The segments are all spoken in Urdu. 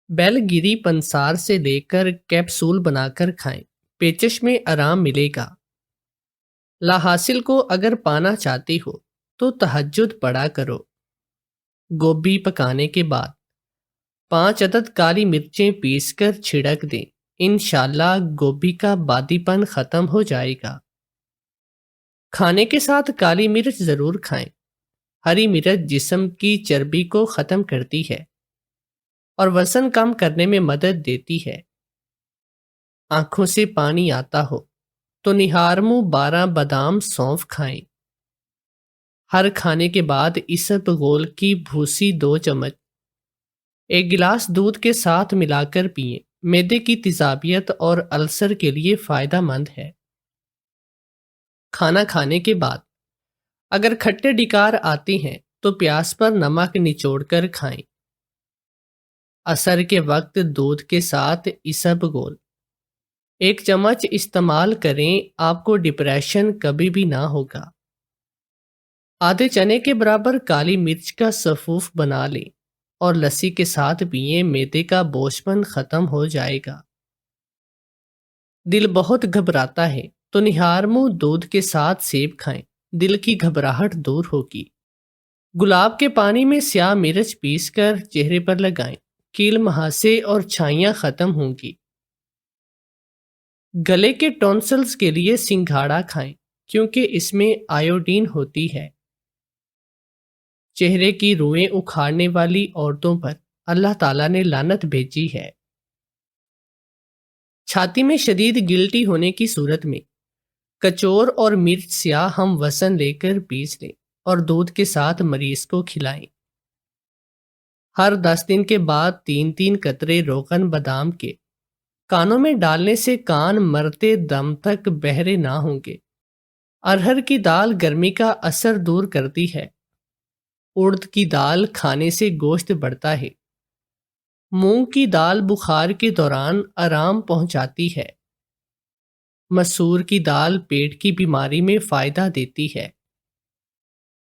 بیل گری پنسار سے لے کر کیپسول بنا کر کھائیں، پیچش میں آرام ملے گا۔ لا حاصل کو اگر پانا چاہتی ہو تو تہجد پڑھا کرو۔ گوبھی پکانے کے بعد 5 عدد کالی مرچیں پیس کر چھڑک دیں، انشاءاللہ گوبھی کا بادی پن ختم ہو جائے گا۔ کھانے کے ساتھ کالی مرچ ضرور کھائیں۔ ہری مرچ جسم کی چربی کو ختم کرتی ہے اور وزن کم کرنے میں مدد دیتی ہے۔ آنکھوں سے پانی آتا ہو تو نہارمو 12 بادام سونف کھائیں۔ ہر کھانے کے بعد اسبغول کی بھوسی 2 چمچ 1 گلاس دودھ کے ساتھ ملا کر پئیں، معدے کی تیزابیت اور السر کے لیے فائدہ مند ہے۔ کھانا کھانے کے بعد اگر کھٹے ڈکار آتے ہیں تو پیاس پر نمک نچوڑ کر کھائیں۔ عصر کے وقت دودھ کے ساتھ اسبغول 1 چمچ استعمال کریں، آپ کو ڈپریشن کبھی بھی نہ ہوگا۔ آدھے چنے کے برابر کالی مرچ کا سفوف بنا لیں اور لسی کے ساتھ پئیں، معدے کا بوجھپن ختم ہو جائے گا۔ دل بہت گھبراتا ہے تو نہارمو دودھ کے ساتھ سیب کھائیں، دل کی گھبراہٹ دور ہوگی۔ گلاب کے پانی میں سیاہ مرچ پیس کر چہرے پر لگائیں، کیل مہاسے اور چھائیاں ختم ہوں گی۔ گلے کے ٹونسلز کے لیے سنگھاڑا کھائیں کیونکہ اس میں آیوڈین ہوتی ہے۔ چہرے کی روئیں اکھاڑنے والی عورتوں پر اللہ تعالیٰ نے لعنت بھیجی ہے۔ چھاتی میں شدید گلٹی ہونے کی صورت میں کچور اور مرچ سیاہ ہم وزن لے کر پیس لیں اور دودھ کے ساتھ مریض کو کھلائیں۔ ہر 10 دن کے بعد 3 قطرے روغن بادام کے کانوں میں ڈالنے سے کان مرتے دم تک بہرے نہ ہوں گے۔ ارہر کی دال گرمی کا اثر دور کرتی ہے۔ اڑد کی دال کھانے سے گوشت بڑھتا ہے۔ مونگ کی دال بخار کے دوران آرام پہنچاتی ہے۔ مسور کی دال پیٹ کی بیماری میں فائدہ دیتی ہے۔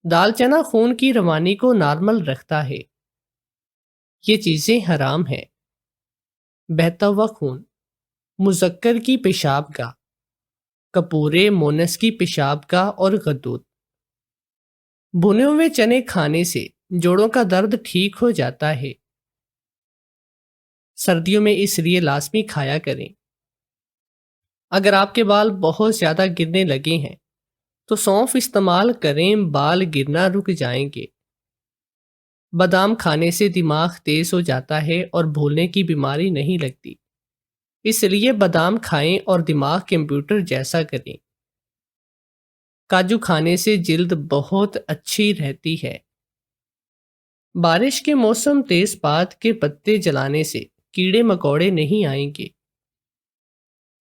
دال چنا خون کی روانی کو نارمل رکھتا ہے۔ یہ چیزیں حرام ہیں۔ بہتا ہوا خون، مذکر کی پیشاب گاہ، کپورے مونس کی پیشاب گاہ اور غدود۔ بھنے ہوئے چنے کھانے سے جوڑوں کا درد ٹھیک ہو جاتا ہے۔ سردیوں میں اس لیے لازمی کھایا کریں۔ اگر آپ کے بال بہت زیادہ گرنے لگے ہیں تو سونف استعمال کریں، بال گرنا رک جائیں گے۔ بادام کھانے سے دماغ تیز ہو جاتا ہے اور بھولنے کی بیماری نہیں لگتی، اس لیے بادام کھائیں اور دماغ کمپیوٹر جیسا کریں۔ کاجو کھانے سے جلد بہت اچھی رہتی ہے۔ بارش کے موسم تیز پات کے پتے جلانے سے کیڑے مکوڑے نہیں آئیں گے۔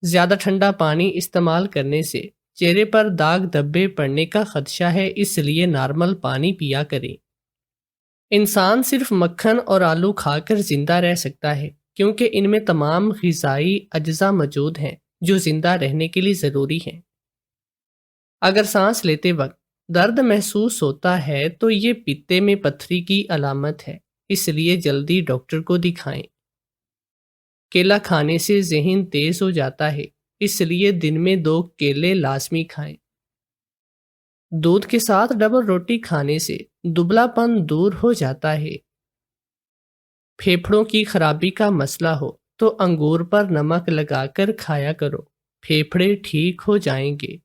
زیادہ ٹھنڈا پانی استعمال کرنے سے چہرے پر داغ دھبے پڑنے کا خدشہ ہے، اس لیے نارمل پانی پیا کریں۔ انسان صرف مکھن اور آلو کھا کر زندہ رہ سکتا ہے کیونکہ ان میں تمام غذائی اجزاء موجود ہیں جو زندہ رہنے کے لیے ضروری ہیں۔ اگر سانس لیتے وقت درد محسوس ہوتا ہے تو یہ پتے میں پتھری کی علامت ہے، اس لیے جلدی ڈاکٹر کو دکھائیں۔ کیلا کھانے سے ذہن تیز ہو جاتا ہے، اس لیے دن میں 2 کیلے لازمی کھائیں۔ دودھ کے ساتھ ڈبل روٹی کھانے سے دبلا پن دور ہو جاتا ہے۔ پھیپھڑوں کی خرابی کا مسئلہ ہو تو انگور پر نمک لگا کر کھایا کرو، پھیپھڑے ٹھیک ہو جائیں گے۔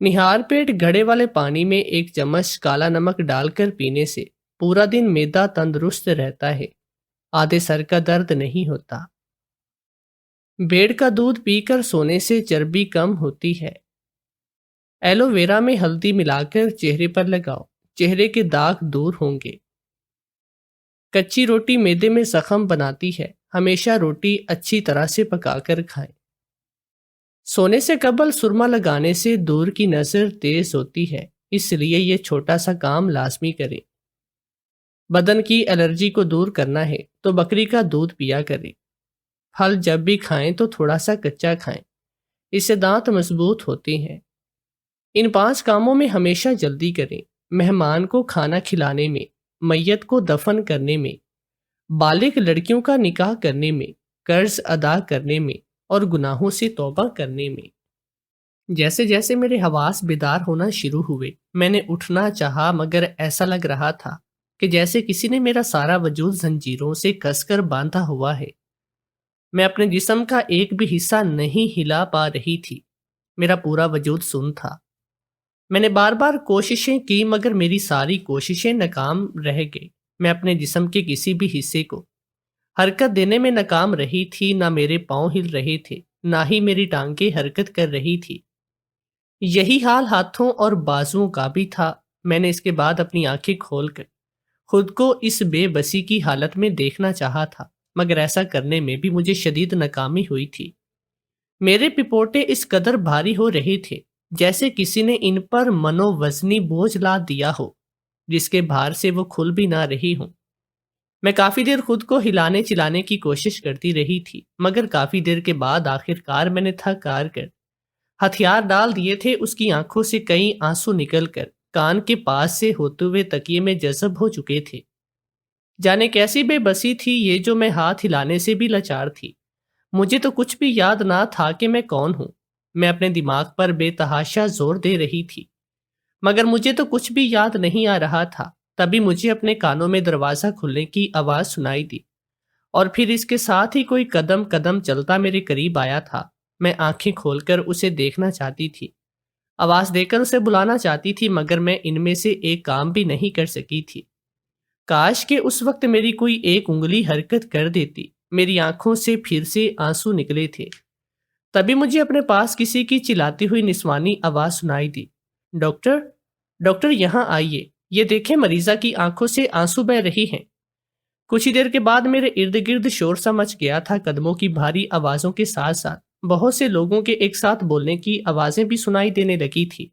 نہار پیٹ گھڑے والے پانی میں 1 چمچ کالا نمک ڈال کر پینے سے پورا دن معدہ تندرست رہتا ہے، آدھے سر کا درد نہیں ہوتا۔ بھیڑ کا دودھ پی کر سونے سے چربی کم ہوتی ہے۔ ایلو ویرا میں ہلدی ملا کر چہرے پر لگاؤ، چہرے کے داغ دور ہوں گے۔ کچی روٹی معدے میں زخم بناتی ہے، ہمیشہ روٹی اچھی طرح سے پکا کر کھائیں۔ سونے سے قبل سرما لگانے سے دور کی نظر تیز ہوتی ہے، اس لیے یہ چھوٹا سا کام لازمی کریں۔ بدن کی الرجی کو دور کرنا ہے تو بکری کا دودھ پیا کریں۔ پھل جب بھی کھائیں تو تھوڑا سا کچا کھائیں، اس سے دانت مضبوط ہوتے ہیں۔ ان 5 کاموں میں ہمیشہ جلدی کریں: مہمان کو کھانا کھلانے میں، میت کو دفن کرنے میں، بالغ لڑکیوں کا نکاح کرنے میں، قرض ادا کرنے میں اور گناہوں سے توبہ کرنے میں۔ جیسے جیسے میرے حواس بیدار ہونا شروع ہوئے، میں نے اٹھنا چاہا مگر ایسا لگ رہا تھا کہ جیسے کسی نے میرا سارا وجود زنجیروں سے کس کر باندھا ہوا ہے۔ میں اپنے جسم کا ایک بھی حصہ نہیں ہلا پا رہی تھی، میرا پورا وجود سن تھا۔ میں نے بار بار کوششیں کی مگر میری ساری کوششیں ناکام رہ گئی۔ میں اپنے جسم کے کسی بھی حصے کو حرکت دینے میں ناکام رہی تھی، نہ میرے پاؤں ہل رہے تھے، نہ ہی میری ٹانگیں حرکت کر رہی تھی۔ یہی حال ہاتھوں اور بازوؤں کا بھی تھا۔ میں نے اس کے بعد اپنی آنکھیں کھول کر خود کو اس بے بسی کی حالت میں دیکھنا چاہا تھا، مگر ایسا کرنے میں بھی مجھے شدید ناکامی ہوئی تھی۔ میرے پپوٹے اس قدر بھاری ہو رہے تھے جیسے کسی نے ان پر منو وزنی بوجھ لاد دیا ہو، جس کے بھار سے وہ کھل بھی نہ رہی ہوں۔ میں کافی دیر خود کو ہلانے چلانے کی کوشش کرتی رہی تھی، مگر کافی دیر کے بعد آخرکار میں نے تھک ہار کر ہتھیار ڈال دیے تھے۔ اس کی آنکھوں سے کئی آنسو نکل کر کان کے پاس سے ہوتے ہوئے تکیے میں جذب ہو چکے تھے۔ جانے کیسی بے بسی تھی یہ جو میں ہاتھ ہلانے سے بھی لاچار تھی۔ مجھے تو کچھ بھی یاد نہ تھا کہ میں کون ہوں۔ میں اپنے دماغ پر بے تحاشا زور دے رہی تھی، مگر مجھے تو کچھ بھی یاد نہیں آ رہا تھا۔ تبھی مجھے اپنے کانوں میں دروازہ کھلنے کی آواز سنائی دی، اور پھر اس کے ساتھ ہی کوئی قدم قدم چلتا میرے قریب آیا تھا۔ میں آنکھیں کھول کر اسے دیکھنا چاہتی تھی، آواز دے کر اسے بلانا چاہتی تھی، مگر میں ان میں سے ایک کام بھی نہیں کر سکی تھی۔ کاش کہ اس وقت میری کوئی ایک انگلی حرکت کر دیتی۔ میری آنکھوں سے پھر سے آنسو نکلے تھے۔ تبھی مجھے اپنے پاس کسی کی چلاتی ہوئی نسوانی آواز سنائی دی، ڈاکٹر، ڈاکٹر یہاں آئیے، یہ دیکھیں مریضہ کی آنکھوں سے آنسو بہہ رہی ہیں۔ کچھ ہی دیر کے بعد میرے ارد گرد شور سا مچ گیا تھا۔ قدموں کی بھاری آوازوں کے ساتھ ساتھ بہت سے لوگوں کے ایک ساتھ بولنے کی آوازیں بھی سنائی دینے لگی تھی۔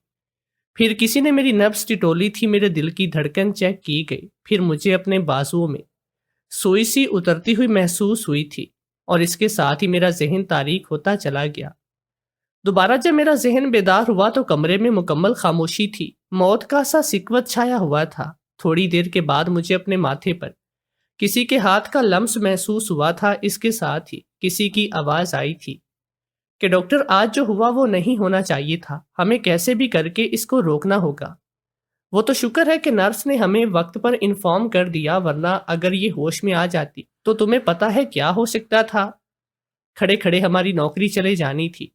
پھر کسی نے میری نبض ٹٹولی تھی، میرے دل کی دھڑکن چیک کی گئی۔ پھر مجھے اپنے بازوؤں میں سوئی سی اترتی ہوئی محسوس ہوئی تھی، اور اس کے ساتھ ہی میرا ذہن تاریک ہوتا چلا گیا۔ دوبارہ جب میرا ذہن بیدار ہوا تو کمرے میں مکمل خاموشی تھی، موت کا سا سکوت چھایا ہوا تھا۔ تھوڑی دیر کے بعد مجھے اپنے ماتھے پر کسی کے ہاتھ کا لمس محسوس ہوا تھا۔ اس کے ساتھ ہی کسی کی آواز آئی تھی کہ ڈاکٹر آج جو ہوا وہ نہیں ہونا چاہیے تھا، ہمیں کیسے بھی کر کے اس کو روکنا ہوگا۔ وہ تو شکر ہے کہ نرس نے ہمیں وقت پر انفارم کر دیا، ورنہ اگر یہ ہوش میں آ جاتی تو تمہیں پتا ہے کیا ہو سکتا تھا۔ کھڑے کھڑے ہماری نوکری چلے جانی تھی۔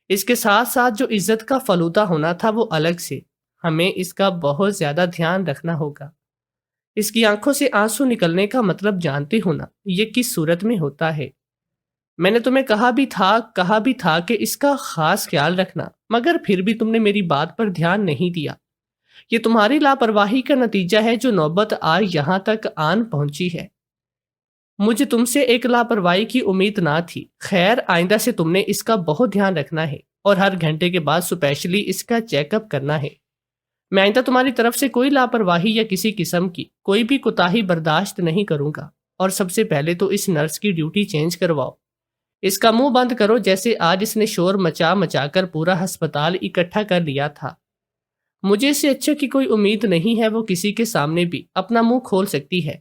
اس کے ساتھ ساتھ جو عزت کا فلودا ہونا تھا وہ الگ سے، ہمیں اس کا بہت زیادہ دھیان رکھنا ہوگا۔ اس کی آنکھوں سے آنسو نکلنے کا مطلب جانتے ہو نا، یہ کس صورت میں ہوتا ہے۔ میں نے تمہیں کہا بھی تھا کہ اس کا خاص خیال رکھنا، مگر پھر بھی تم نے میری بات پر دھیان نہیں دیا۔ یہ تمہاری لاپرواہی کا نتیجہ ہے جو نوبت آج یہاں تک آن پہنچی ہے۔ مجھے تم سے ایک لاپرواہی کی امید نہ تھی۔ خیر، آئندہ سے تم نے اس کا بہت دھیان رکھنا ہے، اور ہر گھنٹے کے بعد اسپیشلی اس کا چیک اپ کرنا ہے۔ میں آئندہ تمہاری طرف سے کوئی لاپرواہی یا کسی قسم کی کوئی بھی کوتاہی برداشت نہیں کروں گا۔ اور سب سے پہلے تو اس نرس کی ڈیوٹی چینج کرواؤ۔ اس کا منہ بند کرو جیسے آج اس نے شور مچا کر پورا ہسپتال اکٹھا کر لیا تھا۔ مجھے اس سے اچھا کی کوئی امید نہیں ہے، وہ کسی کے سامنے بھی اپنا منہ کھول سکتی ہے۔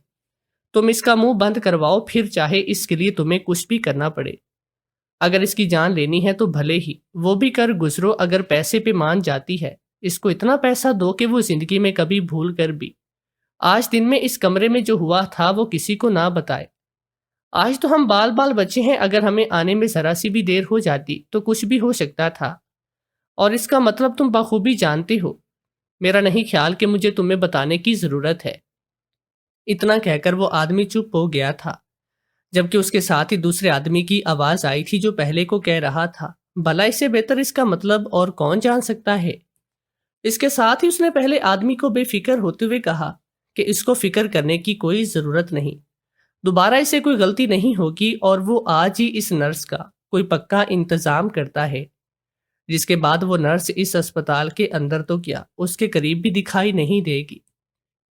تم اس کا منہ بند کرواؤ، پھر چاہے اس کے لیے تمہیں کچھ بھی کرنا پڑے۔ اگر اس کی جان لینی ہے تو بھلے ہی وہ بھی کر گزرو، اگر پیسے پہ مان جاتی ہے۔ اس کو اتنا پیسہ دو کہ وہ زندگی میں کبھی بھول کر بھی آج دن میں اس کمرے میں جو ہوا تھا وہ کسی کو نہ بتائے۔ آج تو ہم بال بچے ہیں، اگر ہمیں آنے میں ذرا سی بھی دیر ہو جاتی تو کچھ بھی ہو سکتا تھا، اور اس کا مطلب تم بخوبی جانتے ہو۔ میرا نہیں خیال کہ مجھے تمہیں بتانے کی ضرورت ہے۔ اتنا کہہ کر وہ آدمی چپ ہو گیا تھا، جبکہ اس کے ساتھ ہی دوسرے آدمی کی آواز آئی تھی جو پہلے کو کہہ رہا تھا، بھلا اس سے بہتر اس کا مطلب اور کون جان سکتا ہے۔ اس کے ساتھ ہی اس نے پہلے آدمی کو بے فکر ہوتے ہوئے کہا کہ اس کو فکر کرنے کی کوئی ضرورت نہیں، دوبارہ اسے کوئی غلطی نہیں ہوگی، اور وہ آج ہی اس نرس کا کوئی پکا انتظام کرتا ہے۔ جس کے بعد وہ نرس اس اسپتال کے اندر تو کیا اس کے قریب بھی دکھائی نہیں دے گی۔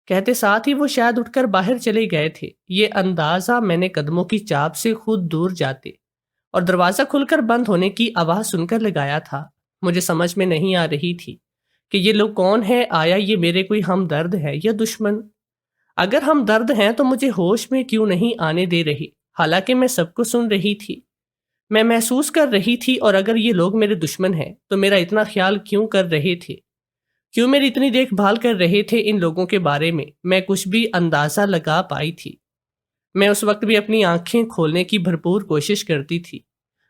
کہتے ساتھ ہی وہ شاید اٹھ کر باہر چلے گئے تھے۔ یہ اندازہ میں نے قدموں کی چاپ سے خود دور جاتے اور دروازہ کھل کر بند ہونے کی آواز سن کر لگایا تھا۔ مجھے سمجھ میں نہیں آ رہی تھی کہ یہ لوگ کون ہیں، آیا یہ میرے کوئی ہمدرد ہے یا دشمن۔ اگر ہم درد ہیں تو مجھے ہوش میں کیوں نہیں آنے دے رہی، حالانکہ میں سب کو سن رہی تھی، میں محسوس کر رہی تھی، اور اگر یہ لوگ میرے دشمن ہیں تو میرا اتنا خیال کیوں کر رہے تھے، کیوں میری اتنی دیکھ بھال کر رہے تھے ان لوگوں کے بارے میں کچھ بھی اندازہ لگا پائی تھی۔ میں اس وقت بھی اپنی آنکھیں کھولنے کی بھرپور کوشش کرتی تھی،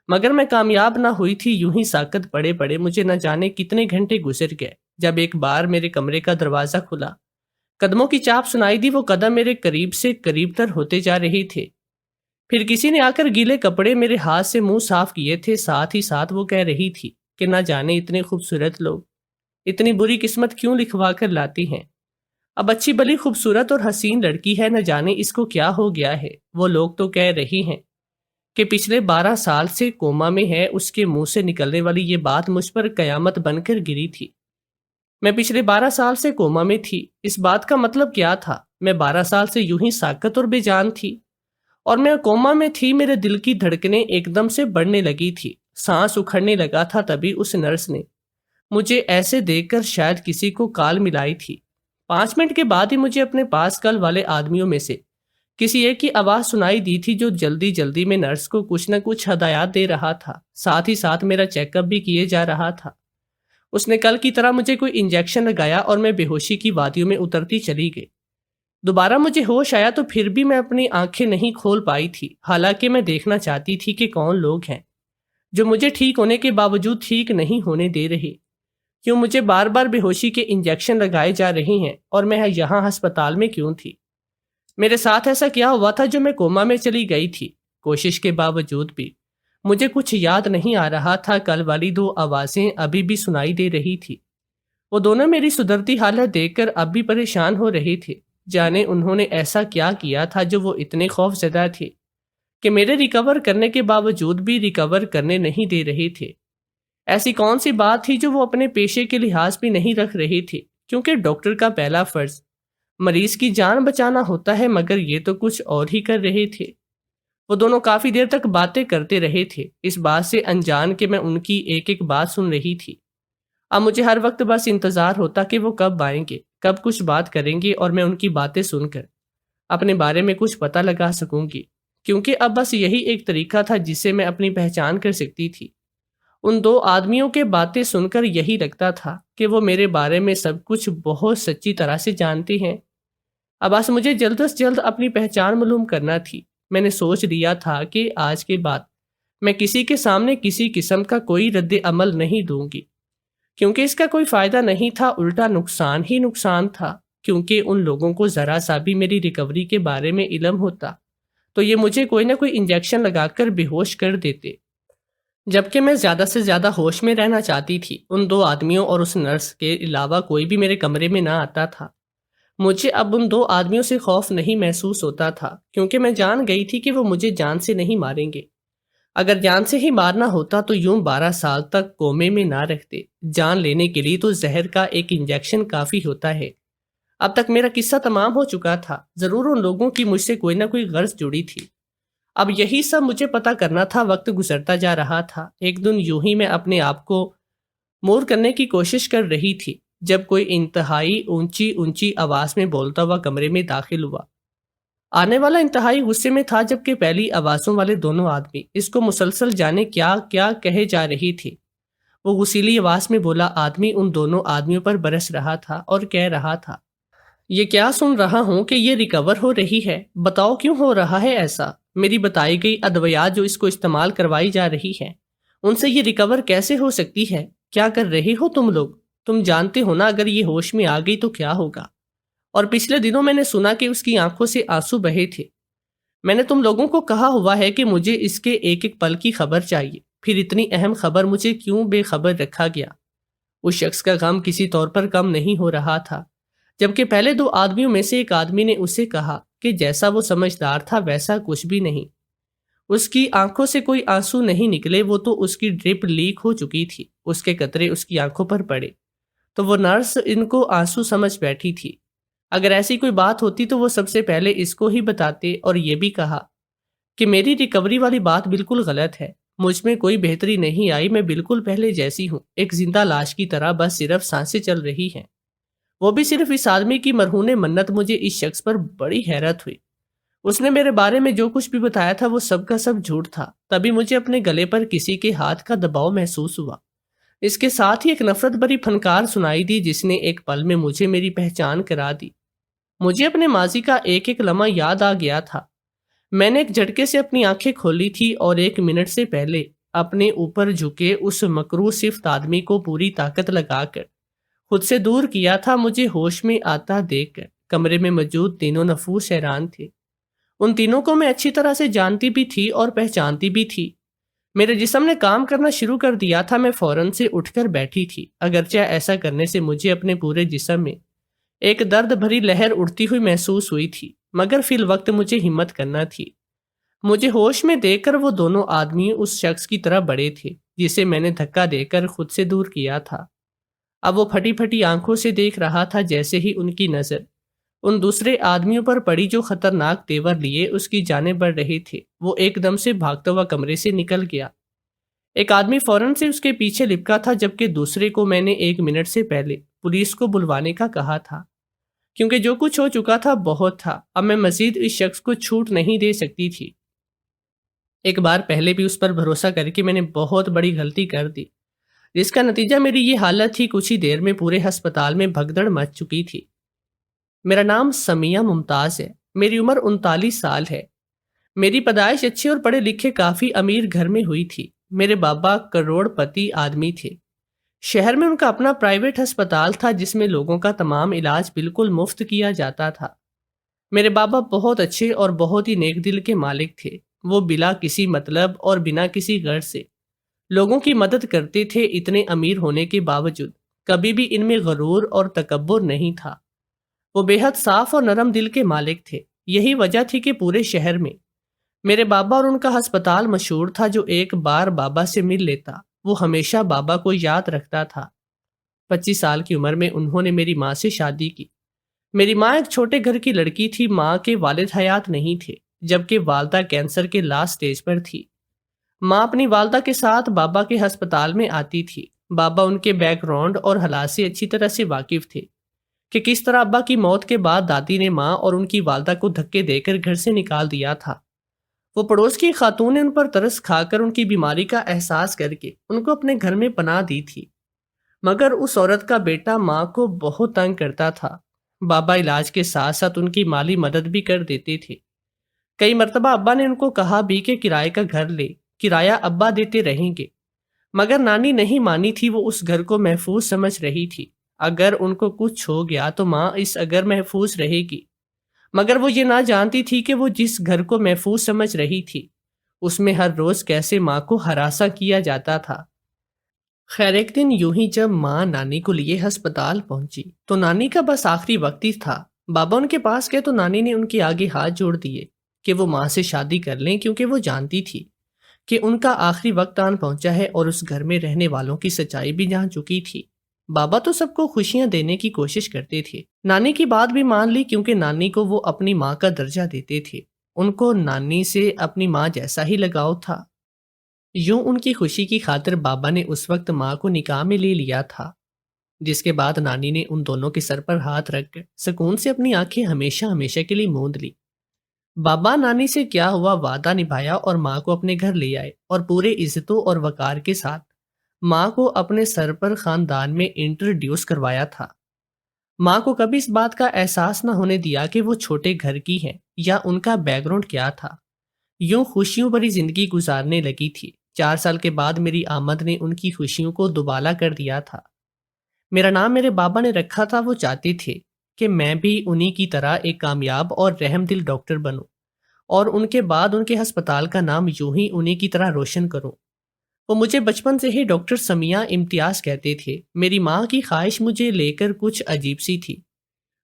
مگر میں کامیاب نہ ہوئی تھی۔ یوں ہی ساکت پڑے پڑے مجھے نہ جانے کتنے گھنٹے گزر گئے، جب ایک بار میرے کمرے کا دروازہ کھلا، قدموں کی چاپ سنائی دی۔ وہ قدم میرے قریب سے قریب تر ہوتے جا رہے تھے۔ پھر کسی نے آ کر گیلے کپڑے میرے ہاتھ سے منہ صاف کیے تھے، ساتھ ہی ساتھ وہ کہہ رہی تھی کہ نہ جانے اتنے خوبصورت لوگ اتنی بری قسمت کیوں لکھوا کر لاتی ہیں۔ اب اچھی بلی خوبصورت اور حسین لڑکی ہے، نہ جانے اس کو کیا ہو گیا ہے۔ وہ لوگ تو کہہ رہی ہیں کہ پچھلے 12 سال سے کوما میں ہے۔ اس کے منہ سے نکلنے والی یہ بات مجھ پر قیامت بن کر گری تھی۔ میں پچھلے 12 سال سے کوما میں تھی، اس بات کا مطلب کیا تھا؟ میں 12 سال سے یوں ہی ساکت اور بے جان تھی، اور میں کوما میں تھی۔ میرے دل کی دھڑکنیں ایک دم سے بڑھنے لگی تھی، سانس اکھڑنے لگا تھا۔ تبھی اس نرس نے مجھے ایسے دیکھ کر شاید کسی کو کال ملائی تھی۔ 5 منٹ کے بعد ہی مجھے اپنے پاس کل والے آدمیوں میں سے کسی ایک کی آواز سنائی دی تھی، جو جلدی جلدی میں نرس کو کچھ نہ کچھ ہدایات دے رہا تھا، ساتھ ہی ساتھ میرا چیک اپ بھی کیے جا رہا تھا۔ اس نے کل کی طرح مجھے کوئی انجیکشن لگایا اور میں بے ہوشی کی وادیوں میں اترتی چلی گئی۔ دوبارہ مجھے ہوش آیا تو پھر بھی میں اپنی آنکھیں نہیں کھول پائی تھی، حالانکہ میں دیکھنا چاہتی تھی کہ کون لوگ ہیں جو مجھے ٹھیک ہونے کے باوجود ٹھیک نہیں ہونے دے رہے۔ کیوں مجھے بار بار بے ہوشی کے انجیکشن لگائے جا رہے ہیں، اور میں یہاں ہسپتال میں کیوں تھی؟ میرے ساتھ ایسا کیا ہوا تھا جو میں کوما میں چلی گئی تھی؟ کوشش کے باوجود بھی مجھے کچھ یاد نہیں آ رہا تھا۔ کل والی 2 آوازیں ابھی بھی سنائی دے رہی تھی۔ وہ دونوں میری سدھرتی حالت دیکھ کر اب بھی پریشان ہو رہے تھے، جانے انہوں نے ایسا کیا کیا تھا جو وہ اتنے خوف زدہ تھے کہ میرے ریکور کرنے کے باوجود بھی ریکور کرنے نہیں دے رہے تھے۔ ایسی کون سی بات تھی جو وہ اپنے پیشے کے لحاظ بھی نہیں رکھ رہے تھے، کیونکہ ڈاکٹر کا پہلا فرض مریض کی جان بچانا ہوتا ہے، مگر یہ تو کچھ اور ہی کر رہے تھے۔ وہ دونوں کافی دیر تک باتیں کرتے رہے تھے، اس بات سے انجان کہ میں ان کی ایک ایک بات سن رہی تھی۔ اب مجھے ہر وقت بس انتظار ہوتا کہ وہ کب آئیں گے، کب کچھ بات کریں گے، اور میں ان کی باتیں سن کر اپنے بارے میں کچھ پتہ لگا سکوں گی، کیونکہ اب بس یہی ایک طریقہ تھا جس سے میں اپنی پہچان کر سکتی تھی۔ ان 2 آدمیوں کے باتیں سن کر یہی لگتا تھا کہ وہ میرے بارے میں سب کچھ بہت سچی طرح سے جانتے ہیں۔ اب بس مجھے جلد از جلد اپنی پہچان معلوم کرنا تھی۔ میں نے سوچ لیا تھا کہ آج کے بعد میں کسی کے سامنے کسی قسم کا کوئی رد عمل نہیں دوں گی، کیونکہ اس کا کوئی فائدہ نہیں تھا، الٹا نقصان ہی نقصان تھا۔ کیونکہ ان لوگوں کو ذرا سا بھی میری ریکوری کے بارے میں علم ہوتا تو یہ مجھے کوئی نہ کوئی انجیکشن لگا کر بے ہوش کر دیتے، جبکہ میں زیادہ سے زیادہ ہوش میں رہنا چاہتی تھی۔ ان 2 آدمیوں اور اس نرس کے علاوہ کوئی بھی میرے کمرے میں نہ آتا تھا۔ مجھے اب ان 2 آدمیوں سے خوف نہیں محسوس ہوتا تھا، کیونکہ میں جان گئی تھی کہ وہ مجھے جان سے نہیں ماریں گے۔ اگر جان سے ہی مارنا ہوتا تو یوں 12 سال تک کومے میں نہ رہتے۔ جان لینے کے لیے تو زہر کا ایک انجیکشن کافی ہوتا ہے۔ اب تک میرا قصہ تمام ہو چکا تھا۔ ضرور ان لوگوں کی مجھ سے کوئی نہ کوئی غرض جڑی تھی۔ اب یہی سب مجھے پتہ کرنا تھا۔ وقت گزرتا جا رہا تھا۔ ایک دن یوں ہی میں اپنے آپ کو مور کرنے کی کوشش کر رہی تھی جب کوئی انتہائی اونچی آواز میں بولتا ہوا کمرے میں داخل ہوا۔ آنے والا انتہائی غصے میں تھا، جبکہ پہلی آوازوں والے دونوں آدمی اس کو مسلسل جانے کیا کیا کہے جا رہی تھی۔ وہ غصیلی آواز میں بولا آدمی ان دونوں آدمیوں پر برس رہا تھا اور کہہ رہا تھا، یہ کیا سن رہا ہوں کہ یہ ریکور ہو رہی ہے؟ بتاؤ کیوں ہو رہا ہے ایسا؟ میری بتائی گئی ادویات جو اس کو استعمال کروائی جا رہی ہیں، ان سے یہ ریکور کیسے ہو سکتی ہے؟ کیا کر رہے ہو تم لوگ؟ تم جانتے ہو نا اگر یہ ہوش میں آ گئی تو کیا ہوگا؟ اور پچھلے دنوں میں نے سنا کہ اس کی آنکھوں سے آنسو بہے تھے۔ میں نے تم لوگوں کو کہا ہوا ہے کہ مجھے اس کے ایک ایک پل کی خبر چاہیے، پھر اتنی اہم خبر مجھے کیوں بے خبر رکھا گیا؟ اس شخص کا غم کسی طور پر کم نہیں ہو رہا تھا، جبکہ پہلے 2 آدمیوں میں سے ایک آدمی نے اسے کہا کہ جیسا وہ سمجھدار تھا ویسا کچھ بھی نہیں، اس کی آنکھوں سے کوئی آنسو نہیں نکلے، وہ تو اس کی ڈرپ لیک ہو چکی تھی، اس کے قطرے اس کی آنکھوں پر پڑے تو وہ نرس ان کو آنسو سمجھ بیٹھی تھی۔ اگر ایسی کوئی بات ہوتی تو وہ سب سے پہلے اس کو ہی بتاتے اور یہ بھی کہا کہ میری ریکوری والی بات بالکل غلط ہے، مجھ میں کوئی بہتری نہیں آئی، میں بالکل پہلے جیسی ہوں، ایک زندہ لاش کی طرح، بس صرف سانسیں چل رہی ہیں۔ وہ بھی صرف اس آدمی کی مرہون منت۔ مجھے اس شخص پر بڑی حیرت ہوئی۔ اس نے میرے بارے میں جو کچھ بھی بتایا تھا وہ سب کا سب جھوٹ تھا۔ تبھی مجھے اپنے گلے پر کسی کے ہاتھ کا دباؤ محسوس ہوا۔ اس کے ساتھ ہی ایک نفرت بھری پھنکار سنائی دی جس نے ایک پل میں مجھے میری پہچان کرا دی۔ مجھے اپنے ماضی کا ایک ایک لمحہ یاد آ گیا تھا۔ میں نے ایک جھٹکے سے اپنی آنکھیں کھولی تھی اور 1 منٹ سے پہلے اپنے اوپر جھکے اس مکروہ صفت آدمی کو پوری طاقت لگا کر خود سے دور کیا تھا۔ مجھے ہوش میں آتا دیکھ کر کمرے میں موجود تینوں نفوس حیران تھے۔ ان تینوں کو میں اچھی طرح سے جانتی بھی تھی اور پہچانتی بھی تھی۔ میرے جسم نے کام کرنا شروع کر دیا تھا۔ میں فوراً سے اٹھ کر بیٹھی تھی، اگرچہ ایسا کرنے سے مجھے اپنے پورے جسم میں ایک درد بھری لہر اڑتی ہوئی محسوس ہوئی تھی، مگر فی الوقت مجھے ہمت کرنا تھی۔ مجھے ہوش میں دیکھ کر وہ دونوں آدمی اس شخص کی طرح بڑے تھے جسے میں نے دھکا دے کر خود سے دور کیا تھا۔ اب وہ پھٹی پھٹی آنکھوں سے دیکھ رہا تھا جیسے ہی ان کی نظر ان دوسرے آدمیوں پر پڑی جو خطرناک تیور لیے اس کی جانب بڑھ رہے تھے۔ وہ ایک دم سے بھاگتا ہوا کمرے سے نکل گیا۔ ایک آدمی فوراً سے اس کے پیچھے لپکا تھا، جبکہ دوسرے کو میں نے 1 منٹ سے پہلے پولیس کو بلوانے کا کہا تھا، کیونکہ جو کچھ ہو چکا تھا بہت تھا۔ اب میں مزید اس شخص کو چھوٹ نہیں دے سکتی تھی۔ ایک بار پہلے بھی اس پر بھروسہ کر کے میں نے بہت بڑی غلطی کر دی، جس کا نتیجہ میری یہ حالت تھی۔ کچھ ہی دیر میں پورے ہسپتال میں بھگدڑ مچ چکی تھی۔ میرا نام سمیہ ممتاز ہے۔ میری عمر 39 سال ہے۔ میری پیدائش اچھے اور پڑھے لکھے کافی امیر گھر میں ہوئی تھی۔ میرے بابا کروڑ پتی آدمی تھے۔ شہر میں ان کا اپنا پرائیویٹ ہسپتال تھا جس میں لوگوں کا تمام علاج بالکل مفت کیا جاتا تھا۔ میرے بابا بہت اچھے اور بہت ہی نیک دل کے مالک تھے۔ وہ بلا کسی مطلب اور بنا کسی غرض سے لوگوں کی مدد کرتے تھے۔ اتنے امیر ہونے کے باوجود کبھی بھی ان میں غرور اور تکبر نہیں تھا۔ وہ بے حد صاف اور نرم دل کے مالک تھے۔ یہی وجہ تھی کہ پورے شہر میں میرے بابا اور ان کا ہسپتال مشہور تھا۔ جو ایک بار بابا سے مل لیتا وہ ہمیشہ بابا کو یاد رکھتا تھا۔ 25 سال کی عمر میں انہوں نے میری ماں سے شادی کی۔ میری ماں ایک چھوٹے گھر کی لڑکی تھی۔ ماں کے والد حیات نہیں تھے، جبکہ والدہ کینسر کے لاسٹ سٹیج پر تھی۔ ماں اپنی والدہ کے ساتھ بابا کے ہسپتال میں آتی تھی۔ بابا ان کے بیک گراؤنڈ اور حالات سے اچھی طرح سے واقف تھے کہ کس طرح ابا کی موت کے بعد دادی نے ماں اور ان کی والدہ کو دھکے دے کر گھر سے نکال دیا تھا۔ وہ پڑوس کی خاتون نے ان پر ترس کھا کر ان کی بیماری کا احساس کر کے ان کو اپنے گھر میں پناہ دی تھی، مگر اس عورت کا بیٹا ماں کو بہت تنگ کرتا تھا۔ بابا علاج کے ساتھ ساتھ ان کی مالی مدد بھی کر دیتے تھے۔ کئی مرتبہ ابا نے ان کو کہا بھی کہ کرائے کا گھر لے، کرایہ ابا دیتے رہیں گے، مگر نانی نہیں مانی تھی۔ وہ اس گھر کو محفوظ سمجھ رہی تھی۔ اگر ان کو کچھ ہو گیا تو ماں اس اگر محفوظ رہے گی، مگر وہ یہ نہ جانتی تھی کہ وہ جس گھر کو محفوظ سمجھ رہی تھی اس میں ہر روز کیسے ماں کو ہراساں کیا جاتا تھا۔ خیر ایک دن یوں ہی جب ماں نانی کو لیے ہسپتال پہنچی تو نانی کا بس آخری وقت ہی تھا۔ بابا ان کے پاس گئے تو نانی نے ان کے آگے ہاتھ جوڑ دیے کہ وہ ماں سے شادی کر لیں، کیونکہ وہ جانتی تھی کہ ان کا آخری وقت آن پہنچا ہے اور اس گھر میں رہنے والوں کی سچائی بھی جان چکی تھی۔ بابا تو سب کو خوشیاں دینے کی کوشش کرتے تھے۔ نانی کی بات بھی مان لی، کیونکہ نانی کو وہ اپنی ماں کا درجہ دیتے تھے۔ ان کو نانی سے اپنی ماں جیسا ہی لگاؤ تھا۔ یوں ان کی خوشی کی خاطر بابا نے اس وقت ماں کو نکاح میں لے لیا تھا، جس کے بعد نانی نے ان دونوں کے سر پر ہاتھ رکھ کر سکون سے اپنی آنکھیں ہمیشہ ہمیشہ کے لیے موند لی۔ بابا نانی سے کیا ہوا وعدہ نبھایا اور ماں کو اپنے گھر لے آئے، اور پورے عزتوں اور وقار کے ساتھ ماں کو اپنے سر پر خاندان میں انٹروڈیوس کروایا تھا۔ ماں کو کبھی اس بات کا احساس نہ ہونے دیا کہ وہ چھوٹے گھر کی ہیں یا ان کا بیک گراؤنڈ کیا تھا۔ یوں خوشیوں بھری زندگی گزارنے لگی تھی۔ 4 سال کے بعد میری آمد نے ان کی خوشیوں کو دوبالا کر دیا تھا۔ میرا نام میرے بابا نے رکھا تھا۔ وہ چاہتے تھے کہ میں بھی انہی کی طرح ایک کامیاب اور رحم دل ڈاکٹر بنوں، اور ان کے بعد ان کے ہسپتال کا نام یوں ہی انہی کی طرح روشن کروں۔ وہ مجھے بچپن سے ہی ڈاکٹر سمیہ امتیاز کہتے تھے۔ میری ماں کی خواہش مجھے لے کر کچھ عجیب سی تھی۔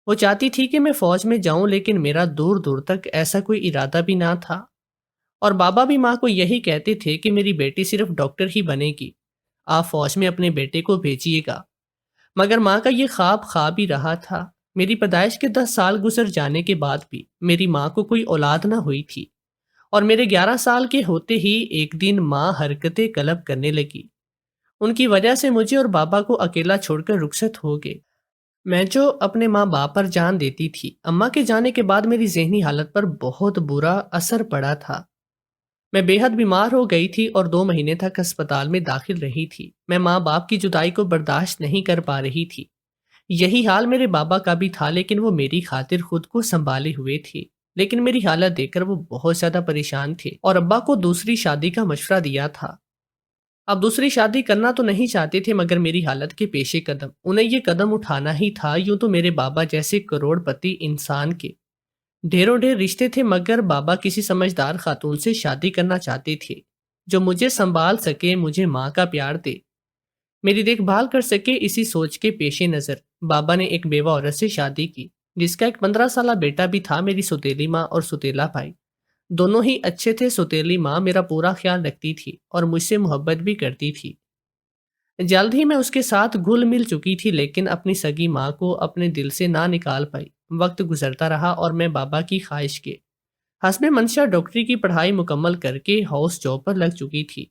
وہ چاہتی تھی کہ میں فوج میں جاؤں، لیکن میرا دور دور تک ایسا کوئی ارادہ بھی نہ تھا، اور بابا بھی ماں کو یہی کہتے تھے کہ میری بیٹی صرف ڈاکٹر ہی بنے گی، آپ فوج میں اپنے بیٹے کو بھیجیے گا۔ مگر ماں کا یہ خواب ہی رہا تھا۔ میری پیدائش کے 10 سال گزر جانے کے بعد بھی میری ماں کو کوئی اولاد نہ ہوئی تھی، اور میرے 11 سال کے ہوتے ہی ایک دن ماں حرکت قلب کرنے لگی۔ ان کی وجہ سے مجھے اور بابا کو اکیلا چھوڑ کر رخصت ہو گئے۔ میں جو اپنے ماں باپ پر جان دیتی تھی، اماں کے جانے کے بعد میری ذہنی حالت پر بہت برا اثر پڑا تھا۔ میں بے حد بیمار ہو گئی تھی اور 2 مہینے تک اسپتال میں داخل رہی تھی۔ میں ماں باپ کی جدائی کو برداشت نہیں کر پا رہی تھی۔ یہی حال میرے بابا کا بھی تھا، لیکن وہ میری خاطر خود کو سنبھالے ہوئے تھے۔ لیکن میری حالت دیکھ کر وہ بہت زیادہ پریشان تھے اور ابا کو دوسری شادی کا مشورہ دیا تھا۔ اب دوسری شادی کرنا تو نہیں چاہتے تھے، مگر میری حالت کے پیش قدم انہیں یہ قدم اٹھانا ہی تھا۔ یوں تو میرے بابا جیسے کروڑ پتی انسان کے ڈھیروں ڈھیر رشتے تھے، مگر بابا کسی سمجھدار خاتون سے شادی کرنا چاہتے تھے جو مجھے سنبھال سکے، مجھے ماں کا پیار دے، میری دیکھ بھال کر سکے۔ اسی سوچ کے پیش نظر بابا نے ایک بیوہ عورت سے شادی کی، جس کا ایک 15 سالہ بیٹا بھی تھا۔ میری سوتیلی ماں اور سوتیلا بھائی دونوں ہی اچھے تھے۔ سوتیلی ماں میرا پورا خیال رکھتی تھی اور مجھ سے محبت بھی کرتی تھی۔ جلد ہی میں اس کے ساتھ گھل مل چکی تھی، لیکن اپنی سگی ماں کو اپنے دل سے نہ نکال پائی۔ وقت گزرتا رہا اور میں بابا کی خواہش کے حسب منشا ڈاکٹری کی پڑھائی مکمل کر کے ہاؤس جاب پر لگ چکی تھی۔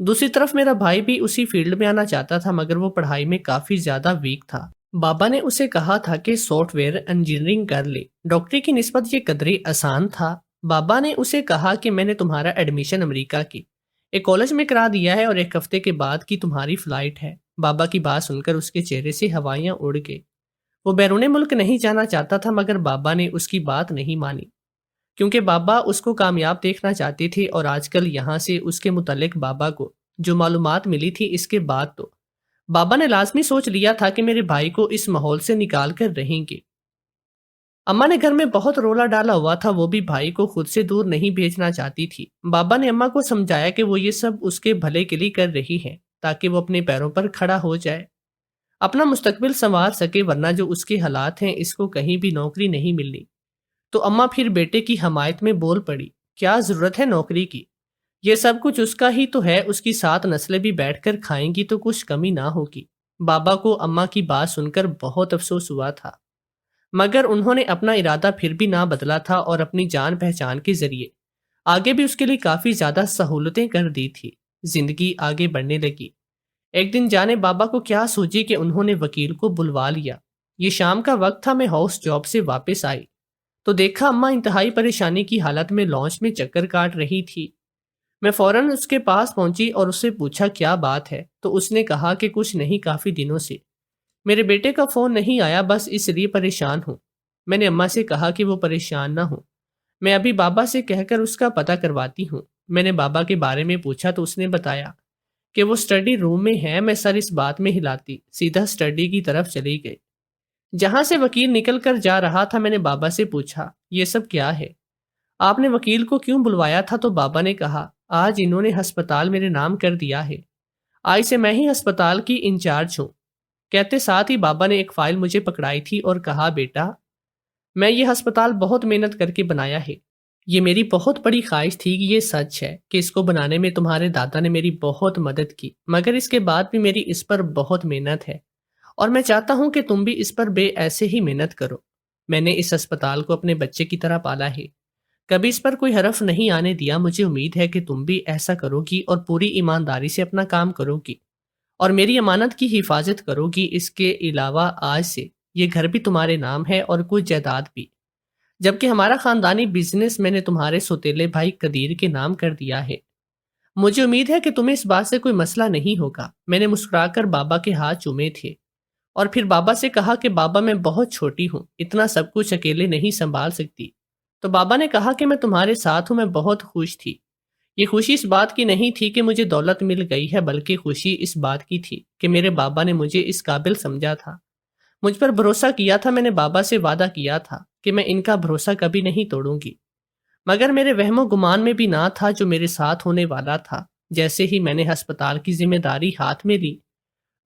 دوسری طرف میرا بھائی بھی اسی فیلڈ میں آنا چاہتا تھا، مگر وہ پڑھائی میں کافی زیادہ ویک تھا۔ بابا نے اسے کہا تھا کہ سافٹ ویئر انجینئرنگ کر لے، ڈاکٹری کی نسبت یہ قدرے آسان تھا۔ بابا نے اسے کہا کہ میں نے تمہارا ایڈمیشن امریکہ کی ایک کالج میں کرا دیا ہے اور 1 ہفتے کے بعد کی تمہاری فلائٹ ہے۔ بابا کی بات سن کر اس کے چہرے سے ہوائیاں اڑ گئی۔ وہ بیرون ملک نہیں جانا چاہتا تھا، مگر بابا نے اس کی بات نہیں مانی، کیونکہ بابا اس کو کامیاب دیکھنا چاہتے تھے۔ اور آج کل یہاں سے اس کے متعلق بابا کو جو معلومات ملی تھی، اس کے بعد تو بابا نے لازمی سوچ لیا تھا کہ میرے بھائی کو اس ماحول سے نکال کر رہیں گے۔ اماں نے گھر میں بہت رولا ڈالا ہوا تھا، وہ بھی بھائی کو خود سے دور نہیں بھیجنا چاہتی تھی۔ بابا نے اماں کو سمجھایا کہ وہ یہ سب اس کے بھلے کے لیے کر رہی ہے، تاکہ وہ اپنے پیروں پر کھڑا ہو جائے، اپنا مستقبل سنوار سکے، ورنہ جو اس کے حالات ہیں اس کو کہیں بھی نوکری نہیں ملنی۔ تو اماں پھر بیٹے کی حمایت میں بول پڑی، کیا ضرورت ہے نوکری کی؟ یہ سب کچھ اس کا ہی تو ہے، اس کی 7 نسلیں بھی بیٹھ کر کھائیں گی تو کچھ کمی نہ ہوگی۔ بابا کو اماں کی بات سن کر بہت افسوس ہوا تھا، مگر انہوں نے اپنا ارادہ پھر بھی نہ بدلا تھا اور اپنی جان پہچان کے ذریعے آگے بھی اس کے لیے کافی زیادہ سہولتیں کر دی تھی۔ زندگی آگے بڑھنے لگی۔ ایک دن جانے بابا کو کیا سوچی کہ انہوں نے وکیل کو بلوا لیا۔ یہ شام کا وقت تھا، میں ہاؤس جاب سے واپس آئی تو دیکھا اماں انتہائی پریشانی کی حالت میں لانچ میں چکر کاٹ رہی تھی۔ میں فوراً اس کے پاس پہنچی اور اس سے پوچھا کیا بات ہے، تو اس نے کہا کہ کچھ نہیں، کافی دنوں سے میرے بیٹے کا فون نہیں آیا، بس اس لیے پریشان ہوں۔ میں نے اماں سے کہا کہ وہ پریشان نہ ہوں، میں ابھی بابا سے کہہ کر اس کا پتہ کرواتی ہوں۔ میں نے بابا کے بارے میں پوچھا تو اس نے بتایا کہ وہ اسٹڈی روم میں ہے۔ میں سر اس بات میں ہلاتی سیدھا اسٹڈی کی طرف چلی گئی، جہاں سے وکیل نکل کر جا رہا تھا۔ میں نے بابا سے پوچھا یہ سب کیا ہے، آپ نے وکیل کو کیوں بلوایا تھا؟ تو بابا نے کہا آج انہوں نے ہسپتال میرے نام کر دیا ہے، آج سے میں ہی ہسپتال کی انچارج ہوں۔ کہتے ساتھ ہی بابا نے ایک فائل مجھے پکڑائی تھی اور کہا بیٹا، میں یہ ہسپتال بہت محنت کر کے بنایا ہے، یہ میری بہت بڑی خواہش تھی کہ یہ سچ ہے کہ اس کو بنانے میں تمہارے دادا نے میری بہت مدد کی، مگر اس کے بعد بھی میری اس پر بہت محنت ہے اور میں چاہتا ہوں کہ تم بھی اس پر بے ایسے ہی محنت کرو۔ میں نے اس ہسپتال کو اپنے بچے کی طرح پالا ہے، کبھی اس پر کوئی حرف نہیں آنے دیا۔ مجھے امید ہے کہ تم بھی ایسا کرو گی اور پوری ایمانداری سے اپنا کام کرو گی اور میری امانت کی حفاظت کرو گی۔ اس کے علاوہ آج سے یہ گھر بھی تمہارے نام ہے اور کچھ جائیداد بھی، جبکہ ہمارا خاندانی بزنس میں نے تمہارے سوتیلے بھائی قدیر کے نام کر دیا ہے۔ مجھے امید ہے کہ تمہیں اس بات سے کوئی مسئلہ نہیں ہوگا۔ میں نے مسکرا کر بابا کے ہاتھ چومے تھے اور پھر بابا سے کہا کہ بابا میں بہت چھوٹی ہوں، اتنا سب کچھ اکیلے نہیں سنبھال سکتی۔ تو بابا نے کہا کہ میں تمہارے ساتھ ہوں۔ میں بہت خوش تھی۔ یہ خوشی اس بات کی نہیں تھی کہ مجھے دولت مل گئی ہے، بلکہ خوشی اس بات کی تھی کہ میرے بابا نے مجھے اس قابل سمجھا تھا، مجھ پر بھروسہ کیا تھا۔ میں نے بابا سے وعدہ کیا تھا کہ میں ان کا بھروسہ کبھی نہیں توڑوں گی، مگر میرے وہم و گمان میں بھی نہ تھا جو میرے ساتھ ہونے والا تھا۔ جیسے ہی میں نے ہسپتال کی ذمہ داری ہاتھ میں لی،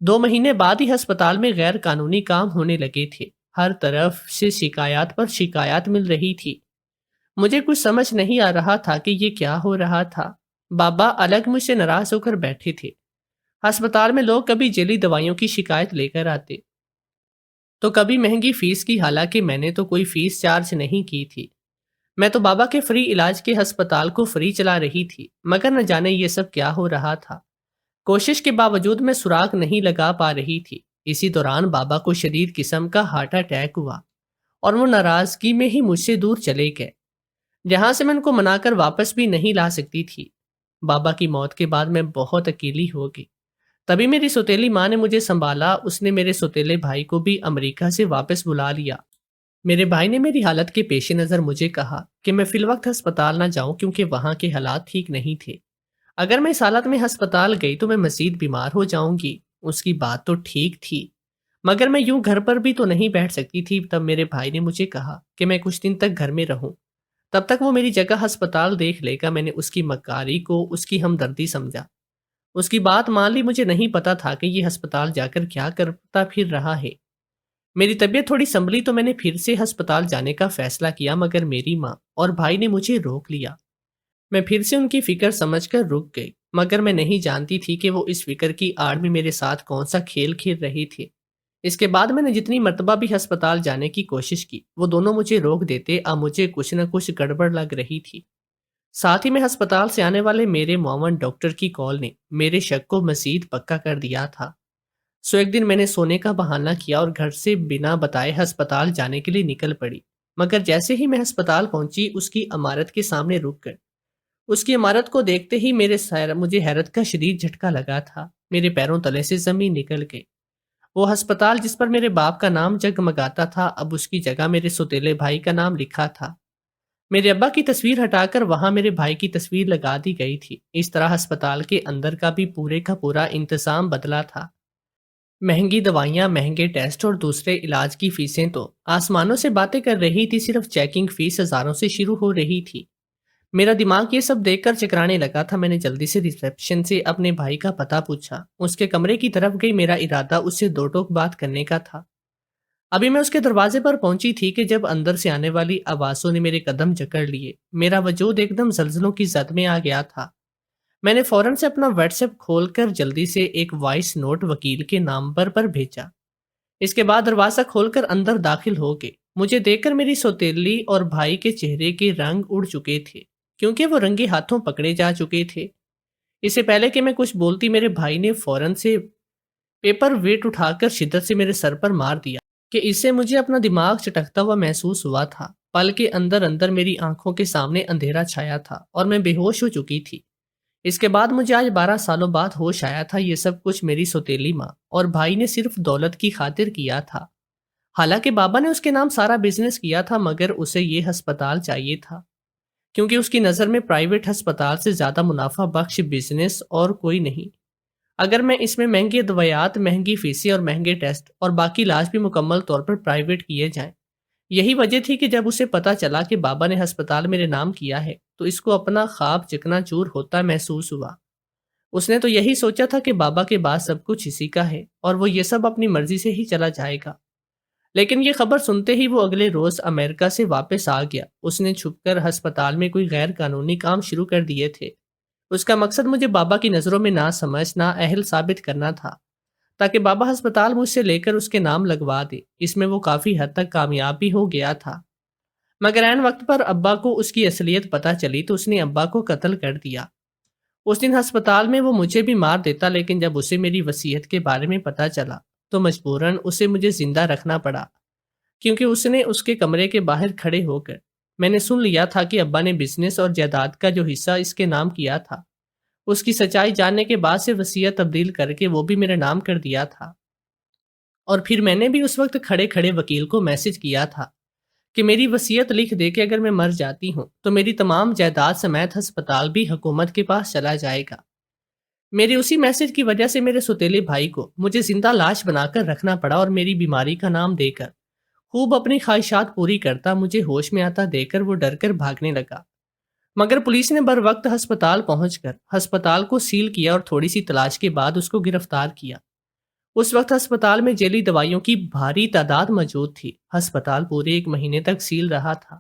2 مہینے بعد ہی ہسپتال میں غیر قانونی کام ہونے لگے تھے۔ ہر طرف سے شکایات پر شکایات مل رہی تھی۔ مجھے کچھ سمجھ نہیں آ رہا تھا کہ یہ کیا ہو رہا تھا۔ بابا الگ مجھ سے ناراض ہو کر بیٹھے تھے۔ ہسپتال میں لوگ کبھی جیلی دوائیوں کی شکایت لے کر آتے تو کبھی مہنگی فیس کی، حالانکہ میں نے تو کوئی فیس چارج نہیں کی تھی۔ میں تو بابا کے فری علاج کے ہسپتال کو فری چلا رہی تھی، مگر نہ جانے یہ سب کیا ہو رہا تھا۔ کوشش کے باوجود میں سراغ نہیں لگا پا رہی تھی۔ اسی دوران بابا کو شدید قسم کا ہارٹ اٹیک ہوا اور وہ ناراضگی میں ہی مجھ سے دور چلے گئے، جہاں سے میں ان کو منا کر واپس بھی نہیں لا سکتی تھی۔ بابا کی موت کے بعد میں بہت اکیلی ہو گئی۔ تبھی میری سوتیلی ماں نے مجھے سنبھالا، اس نے میرے سوتیلے بھائی کو بھی امریکہ سے واپس بلا لیا۔ میرے بھائی نے میری حالت کے پیش نظر مجھے کہا کہ میں فی الوقت ہسپتال نہ جاؤں کیونکہ وہاں کے حالات ٹھیک نہیں تھے۔ اگر میں اس حالت میں ہسپتال گئی تو میں مزید بیمار ہو جاؤں گی۔ اس کی بات تو ٹھیک تھی، مگر میں یوں گھر پر بھی تو نہیں بیٹھ سکتی تھی۔ تب میرے بھائی نے مجھے کہا کہ میں کچھ دن تک گھر میں رہوں، تب تک وہ میری جگہ ہسپتال دیکھ لے گا۔ میں نے اس کی مکاری کو اس کی ہمدردی سمجھا، اس کی بات مان لی۔ مجھے نہیں پتا تھا کہ یہ ہسپتال جا کر کیا کرتا پھر رہا ہے۔ میری طبیعت تھوڑی سنبھلی تو میں نے پھر سے ہسپتال جانے کا فیصلہ کیا، مگر میری ماں اور بھائی نے مجھے روک لیا۔ میں پھر سے ان کی فکر سمجھ کر رک گئی، مگر میں نہیں جانتی تھی کہ وہ اس فکر کی آڑ میں میرے ساتھ کون سا کھیل کھیل رہے تھے۔ اس کے بعد میں نے جتنی مرتبہ بھی ہسپتال جانے کی کوشش کی، وہ دونوں مجھے روک دیتے۔ اب مجھے کچھ نہ کچھ گڑبڑ لگ رہی تھی۔ ساتھ ہی میں ہسپتال سے آنے والے میرے معاون ڈاکٹر کی کال نے میرے شک کو مزید پکا کر دیا تھا۔ ایک دن میں نے سونے کا بہانہ کیا اور گھر سے بنا بتائے ہسپتال جانے کے لیے نکل پڑی، مگر جیسے ہی میں ہسپتال پہنچی اس کی عمارت کے سامنے رک گئی۔ اس کی عمارت کو دیکھتے ہی مجھے حیرت کا شدید جھٹکا لگا تھا۔ میرے پیروں تلے سے زمین نکل گئی۔ وہ ہسپتال جس پر میرے باپ کا نام جگمگاتا تھا، اب اس کی جگہ میرے سوتیلے بھائی کا نام لکھا تھا۔ میرے ابا کی تصویر ہٹا کر وہاں میرے بھائی کی تصویر لگا دی گئی تھی۔ اس طرح ہسپتال کے اندر کا بھی پورے کا پورا انتظام بدلا تھا۔ مہنگی دوائیاں، مہنگے ٹیسٹ اور دوسرے علاج کی فیسیں تو آسمانوں سے باتیں کر رہی تھی۔ صرف چیکنگ فیس ہزاروں سے شروع ہو رہی تھی۔ میرا دماغ یہ سب دیکھ کر چکرانے لگا تھا۔ میں نے جلدی سے ریسیپشن سے اپنے بھائی کا پتہ پوچھا، اس کے کمرے کی طرف گئی۔ میرا ارادہ اس سے دو ٹوک بات کرنے کا تھا۔ ابھی میں اس کے دروازے پر پہنچی تھی کہ جب اندر سے آنے والی آوازوں نے میرے قدم جکڑ لیے۔ میرا وجود ایک دم زلزلوں کی زد میں آ گیا تھا۔ میں نے فوراً سے اپنا واٹس ایپ کھول کر جلدی سے ایک وائس نوٹ وکیل کے نمبر پر بھیجا۔ اس کے بعد دروازہ کھول کر اندر داخل ہو گئے۔ مجھے دیکھ کر میری سوتیلی اور بھائی کے چہرے کے رنگ اڑ چکے تھے، کیونکہ وہ رنگے ہاتھوں پکڑے جا چکے تھے۔ اس سے پہلے کہ میں کچھ بولتی، میرے بھائی نے فوراً سے پیپر ویٹ اٹھا کر شدت سے میرے سر پر مار دیا کہ اس سے مجھے اپنا دماغ چٹکتا ہوا محسوس ہوا تھا۔ پل کے اندر اندر میری آنکھوں کے سامنے اندھیرا چھایا تھا اور میں بے ہوش ہو چکی تھی۔ اس کے بعد مجھے آج 12 سالوں بعد ہوش آیا تھا۔ یہ سب کچھ میری سوتیلی ماں اور بھائی نے صرف دولت کی خاطر کیا تھا۔ حالانکہ بابا نے اس کے نام سارا بزنس کیا تھا، مگر اسے یہ ہسپتال چاہیے تھا، کیونکہ اس کی نظر میں پرائیویٹ ہسپتال سے زیادہ منافع بخش بزنس اور کوئی نہیں۔ اگر میں اس میں مہنگی ادویات، مہنگی فیسیں اور مہنگے ٹیسٹ اور باقی علاج بھی مکمل طور پر پرائیویٹ کیے جائیں۔ یہی وجہ تھی کہ جب اسے پتا چلا کہ بابا نے ہسپتال میرے نام کیا ہے تو اس کو اپنا خواب چکنا چور ہوتا محسوس ہوا۔ اس نے تو یہی سوچا تھا کہ بابا کے بعد سب کچھ اسی کا ہے اور وہ یہ سب اپنی مرضی سے ہی چلا جائے گا۔ لیکن یہ خبر سنتے ہی وہ اگلے روز امریکہ سے واپس آ گیا۔ اس نے چھپ کر ہسپتال میں کوئی غیر قانونی کام شروع کر دیے تھے۔ اس کا مقصد مجھے بابا کی نظروں میں نہ سمجھ، نہ اہل ثابت کرنا تھا، تاکہ بابا ہسپتال مجھ سے لے کر اس کے نام لگوا دے۔ اس میں وہ کافی حد تک کامیاب بھی ہو گیا تھا، مگر عین وقت پر ابا کو اس کی اصلیت پتہ چلی تو اس نے ابا کو قتل کر دیا۔ اس دن ہسپتال میں وہ مجھے بھی مار دیتا، لیکن جب اسے میری وصیت کے بارے میں پتہ چلا تو مجبوراً اسے مجھے زندہ رکھنا پڑا، کیونکہ اس نے اس کے کمرے کے باہر کھڑے ہو کر میں نے سن لیا تھا کہ ابا نے بزنس اور جائیداد کا جو حصہ اس کے نام کیا تھا، اس کی سچائی جاننے کے بعد سے وصیت تبدیل کر کے وہ بھی میرے نام کر دیا تھا۔ اور پھر میں نے بھی اس وقت کھڑے کھڑے وکیل کو میسج کیا تھا کہ میری وصیت لکھ دے کہ اگر میں مر جاتی ہوں تو میری تمام جائیداد سمیت ہسپتال بھی حکومت کے پاس چلا جائے گا۔ میری اسی میسج کی وجہ سے میرے سوتیلے بھائی کو مجھے زندہ لاش بنا کر رکھنا پڑا اور میری بیماری کا نام دے کر خوب اپنی خواہشات پوری کرتا مجھے ہوش میں آتا دیکھ کر وہ ڈر کر بھاگنے لگا۔ مگر پولیس نے بر وقت ہسپتال پہنچ کر ہسپتال کو سیل کیا اور تھوڑی سی تلاش کے بعد اس کو گرفتار کیا۔ اس وقت ہسپتال میں جیلی دوائیوں کی بھاری تعداد موجود تھی۔ ہسپتال پورے 1 مہینے تک سیل رہا تھا۔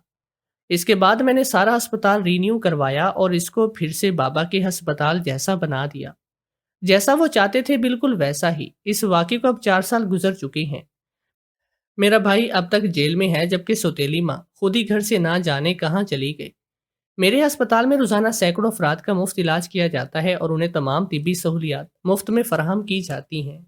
اس کے بعد میں نے سارا ہسپتال رینیو کروایا اور اس کو پھر سے بابا کے ہسپتال جیسا بنا دیا، جیسا وہ چاہتے تھے، بالکل ویسا ہی۔ اس واقعے کو اب 4 سال گزر چکے ہیں۔ میرا بھائی اب تک جیل میں ہے، جبکہ سوتیلی ماں خود ہی گھر سے نہ جانے کہاں چلی گئی۔ میرے ہسپتال میں روزانہ سینکڑوں افراد کا مفت علاج کیا جاتا ہے اور انہیں تمام طبی سہولیات مفت میں فراہم کی جاتی ہیں۔